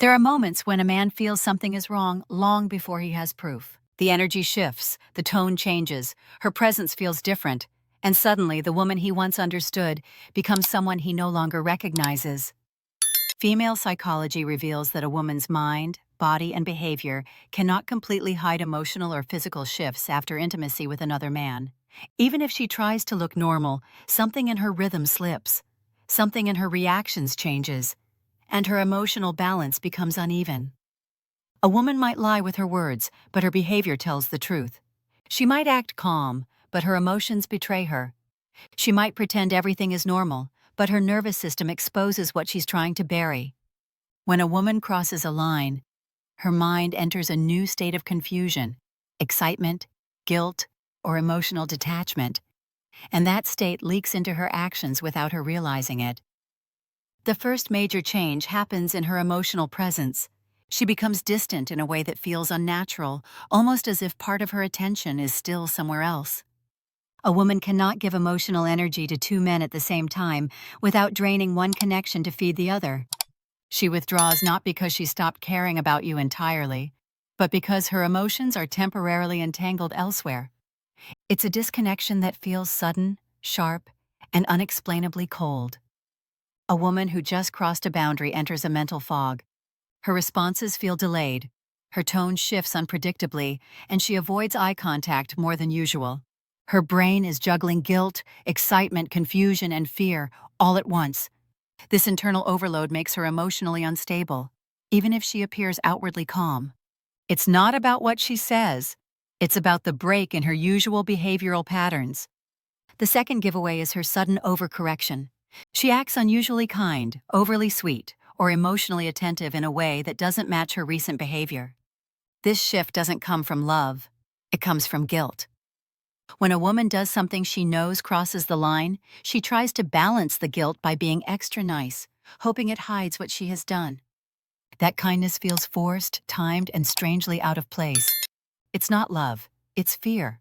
There are moments when a man feels something is wrong long before he has proof. The energy shifts, the tone changes, her presence feels different, and suddenly the woman he once understood becomes someone he no longer recognizes. Female psychology reveals that a woman's mind, body, and behavior cannot completely hide emotional or physical shifts after intimacy with another man. Even if she tries to look normal, something in her rhythm slips, something in her reactions changes, and her emotional balance becomes uneven. A woman might lie with her words, but her behavior tells the truth. She might act calm, but her emotions betray her. She might pretend everything is normal, but her nervous system exposes what she's trying to bury. When a woman crosses a line, her mind enters a new state of confusion, excitement, guilt, or emotional detachment, and that state leaks into her actions without her realizing it. The first major change happens in her emotional presence. She becomes distant in a way that feels unnatural, almost as if part of her attention is still somewhere else. A woman cannot give emotional energy to two men at the same time without draining one connection to feed the other. She withdraws not because she stopped caring about you entirely, but because her emotions are temporarily entangled elsewhere. It's a disconnection that feels sudden, sharp, and unexplainably cold. A woman who just crossed a boundary enters a mental fog. Her responses feel delayed, her tone shifts unpredictably, and she avoids eye contact more than usual. Her brain is juggling guilt, excitement, confusion, and fear all at once. This internal overload makes her emotionally unstable, even if she appears outwardly calm. It's not about what she says, it's about the break in her usual behavioral patterns. The second giveaway is her sudden overcorrection. She acts unusually kind, overly sweet, or emotionally attentive in a way that doesn't match her recent behavior. This shift doesn't come from love, it comes from guilt. When a woman does something she knows crosses the line, she tries to balance the guilt by being extra nice, hoping it hides what she has done. That kindness feels forced, timed, and strangely out of place. It's not love, it's fear.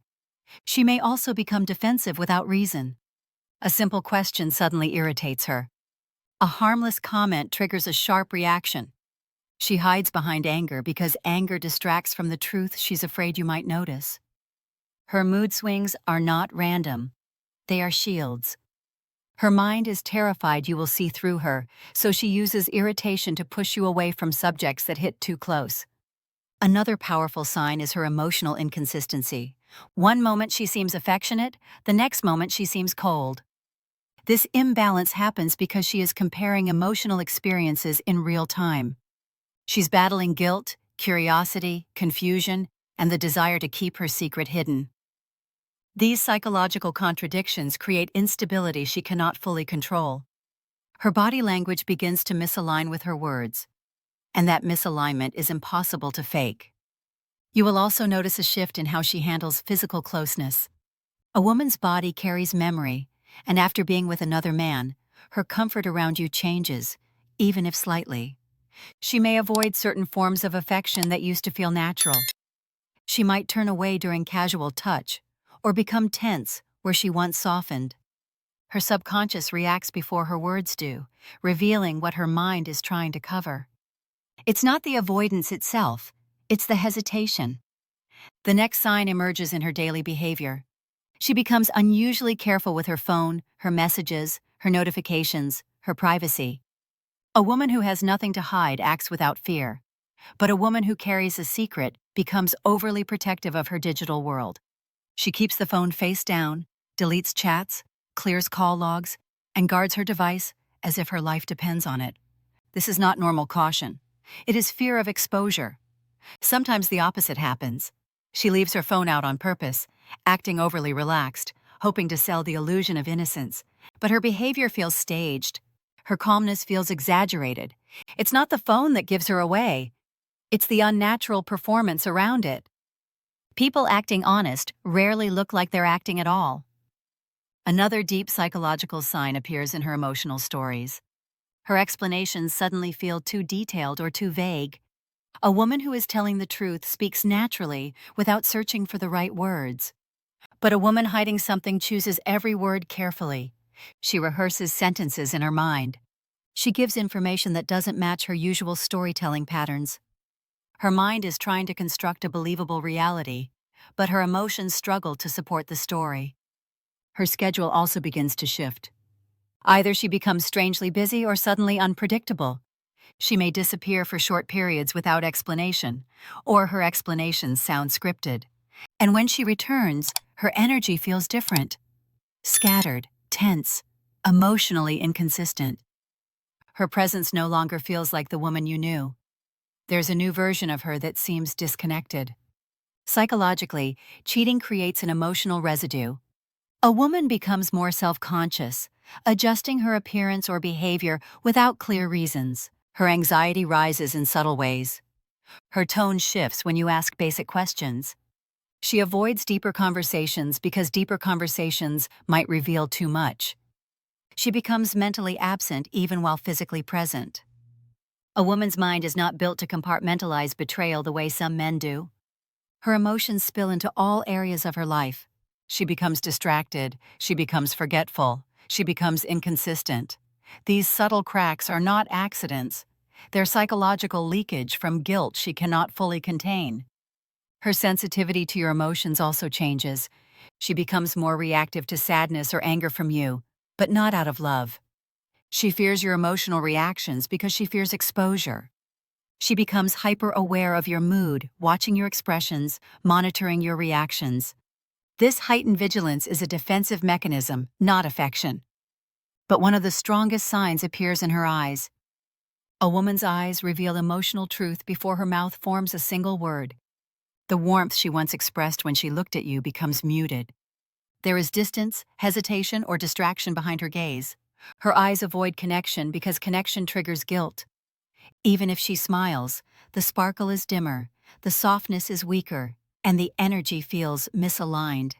She may also become defensive without reason. A simple question suddenly irritates her. A harmless comment triggers a sharp reaction. She hides behind anger because anger distracts from the truth she's afraid you might notice. Her mood swings are not random. They are shields. Her mind is terrified you will see through her, so she uses irritation to push you away from subjects that hit too close. Another powerful sign is her emotional inconsistency. One moment she seems affectionate, the next moment she seems cold. This imbalance happens because she is comparing emotional experiences in real time. She's battling guilt, curiosity, confusion, and the desire to keep her secret hidden. These psychological contradictions create instability she cannot fully control. Her body language begins to misalign with her words, and that misalignment is impossible to fake. You will also notice a shift in how she handles physical closeness. A woman's body carries memory, and after being with another man, her comfort around you changes, even if slightly. She may avoid certain forms of affection that used to feel natural. She might turn away during casual touch, or become tense where she once softened. Her subconscious reacts before her words do, revealing what her mind is trying to cover. It's not the avoidance itself, it's the hesitation. The next sign emerges in her daily behavior. She becomes unusually careful with her phone, her messages, her notifications, her privacy. A woman who has nothing to hide acts without fear, but a woman who carries a secret becomes overly protective of her digital world. She keeps the phone face down, deletes chats, clears call logs, and guards her device as if her life depends on it. This is not normal caution. It is fear of exposure. Sometimes the opposite happens. She leaves her phone out on purpose, acting overly relaxed, hoping to sell the illusion of innocence. But her behavior feels staged. Her calmness feels exaggerated. It's not the phone that gives her away. It's the unnatural performance around it. People acting honest rarely look like they're acting at all. Another deep psychological sign appears in her emotional stories. Her explanations suddenly feel too detailed or too vague. A woman who is telling the truth speaks naturally without searching for the right words. But a woman hiding something chooses every word carefully. She rehearses sentences in her mind. She gives information that doesn't match her usual storytelling patterns. Her mind is trying to construct a believable reality, but her emotions struggle to support the story. Her schedule also begins to shift. Either she becomes strangely busy or suddenly unpredictable. She may disappear for short periods without explanation, or her explanations sound scripted. And when she returns, her energy feels different. Scattered, tense, emotionally inconsistent. Her presence no longer feels like the woman you knew. There's a new version of her that seems disconnected. Psychologically, cheating creates an emotional residue. A woman becomes more self-conscious, adjusting her appearance or behavior without clear reasons. Her anxiety rises in subtle ways. Her tone shifts when you ask basic questions. She avoids deeper conversations because deeper conversations might reveal too much. She becomes mentally absent even while physically present. A woman's mind is not built to compartmentalize betrayal the way some men do. Her emotions spill into all areas of her life. She becomes distracted, she becomes forgetful, she becomes inconsistent. These subtle cracks are not accidents. They're psychological leakage from guilt she cannot fully contain. Her sensitivity to your emotions also changes. She becomes more reactive to sadness or anger from you, but not out of love. She fears your emotional reactions because she fears exposure. She becomes hyper-aware of your mood, watching your expressions, monitoring your reactions. This heightened vigilance is a defensive mechanism, not affection. But one of the strongest signs appears in her eyes. A woman's eyes reveal emotional truth before her mouth forms a single word. The warmth she once expressed when she looked at you becomes muted. There is distance, hesitation, or distraction behind her gaze. Her eyes avoid connection because connection triggers guilt. Even if she smiles, the sparkle is dimmer, the softness is weaker, and the energy feels misaligned.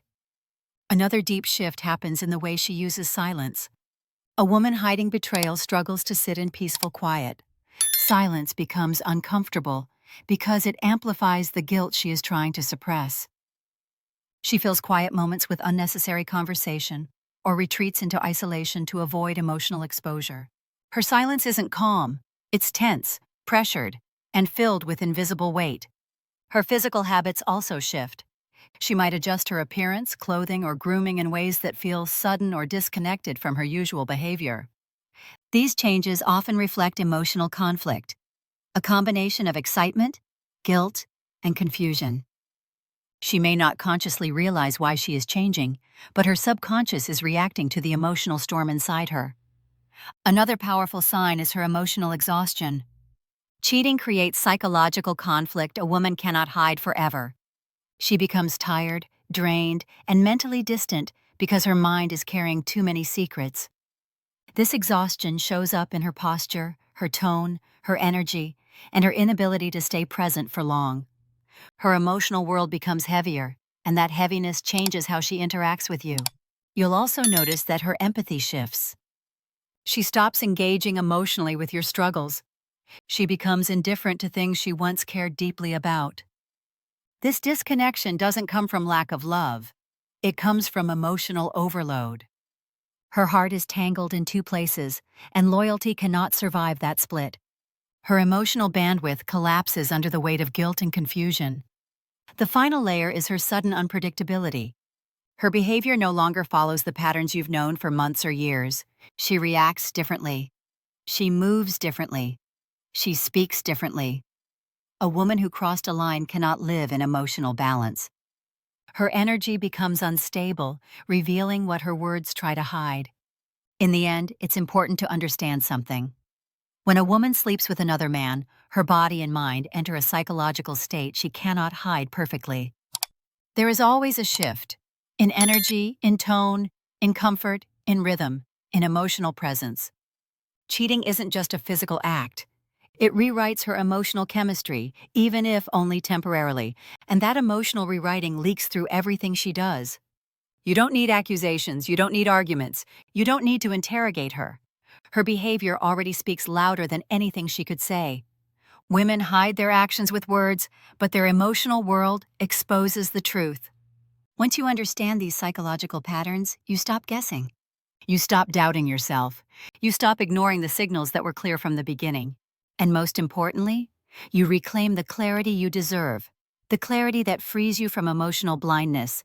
Another deep shift happens in the way she uses silence. A woman hiding betrayal struggles to sit in peaceful quiet. Silence becomes uncomfortable because it amplifies the guilt she is trying to suppress. She fills quiet moments with unnecessary conversation or retreats into isolation to avoid emotional exposure. Her silence isn't calm, it's tense, pressured, and filled with invisible weight. Her physical habits also shift. She might adjust her appearance, clothing, or grooming in ways that feel sudden or disconnected from her usual behavior. These changes often reflect emotional conflict, a combination of excitement, guilt, and confusion. She may not consciously realize why she is changing, but her subconscious is reacting to the emotional storm inside her. Another powerful sign is her emotional exhaustion. Cheating creates psychological conflict a woman cannot hide forever. She becomes tired, drained, and mentally distant because her mind is carrying too many secrets. This exhaustion shows up in her posture, her tone, her energy, and her inability to stay present for long. Her emotional world becomes heavier, and that heaviness changes how she interacts with you. You'll also notice that her empathy shifts. She stops engaging emotionally with your struggles. She becomes indifferent to things she once cared deeply about. This disconnection doesn't come from lack of love. It comes from emotional overload. Her heart is tangled in two places, and loyalty cannot survive that split. Her emotional bandwidth collapses under the weight of guilt and confusion. The final layer is her sudden unpredictability. Her behavior no longer follows the patterns you've known for months or years. She reacts differently. She moves differently. She speaks differently. A woman who crossed a line cannot live in emotional balance. Her energy becomes unstable, revealing what her words try to hide. In the end, it's important to understand something. When a woman sleeps with another man, her body and mind enter a psychological state she cannot hide perfectly. There is always a shift in energy, in tone, in comfort, in rhythm, in emotional presence. Cheating isn't just a physical act. It rewrites her emotional chemistry, even if only temporarily, and that emotional rewriting leaks through everything she does. You don't need accusations, you don't need arguments, you don't need to interrogate her. Her behavior already speaks louder than anything she could say. Women hide their actions with words, but their emotional world exposes the truth. Once you understand these psychological patterns, you stop guessing. You stop doubting yourself. You stop ignoring the signals that were clear from the beginning. And most importantly, you reclaim the clarity you deserve, the clarity that frees you from emotional blindness,